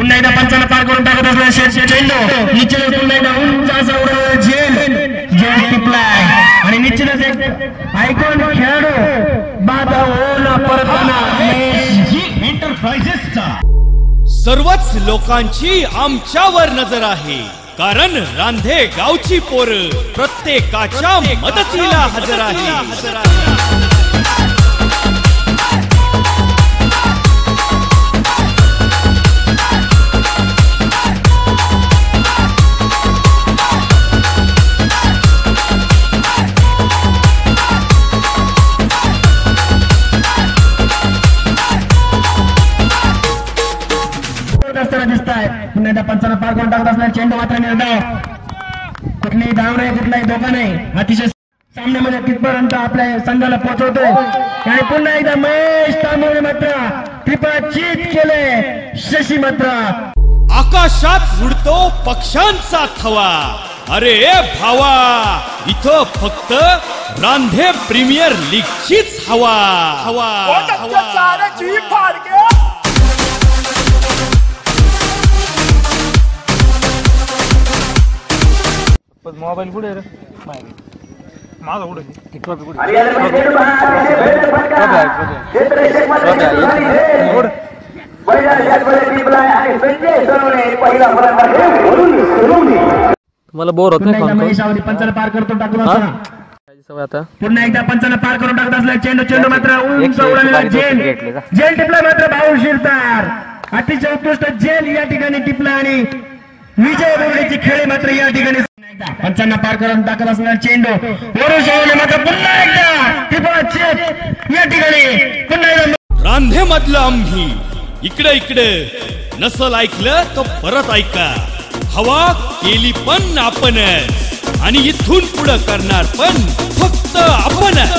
पुन्हा एकदा पंचाला पार करून टाकत असलेला चेंडू निश्चितच पुन्हा एकदा उंच असा उडवलेला झेल टिपलाय आणि निश्चितच एक आयकॉन खेळाडू बाद होऊन परतताना एंटरप्राइजेसचा सर्वच लोकांची आमच्यावर नजर आहे, कारण रांधे गावची पोर प्रत्येकाच्या मदतीला हजर आहे। पुन्हा एकदा पंचाला पार करून टाकत असणार चेंडू मात्र निर्धाव, कुठलीही धाव नाही, कुठलाही धोका नाही, अतिशय सामन्यामध्ये तिथपर्यंत आपल्या संघाला पोहोचवतोय आणि पुन्हा एकदा महेश तांबोळे मात्र त्रिपाचीत केले शशी मात्र आकाशात उडतो पक्ष्यांचा थवा। अरे भावा, इथं फक्त रांधे प्रीमियर लीगचीच हवा हवा मोबाईल कुठे रे माझा कुठे तुम्हाला बोर होत नाही पंचाला पार करतो टाकून आता पुन्हा एकदा पंचाला पार करून टाकत असला चेंडू मात्र उंच उडवलेला झेल टिपला मात्र भाऊ शिरतार अतिशय उत्कृष्ट झेल या ठिकाणी टिपला आणि विजय बोर्डेची खेळी मात्र या ठिकाणी पंचांना पार करून टाकत असणार चेंडू वरून सोडवले मात्र पुन्हा एकदा टिपा या ठिकाणी पुन्हा एकदा रांधे मधलं आम्ही इकडे नसल ऐकलं तर परत ऐका। हवा केली पण आपणच आणि इथून पुढे करणार पण फक्त आपणच।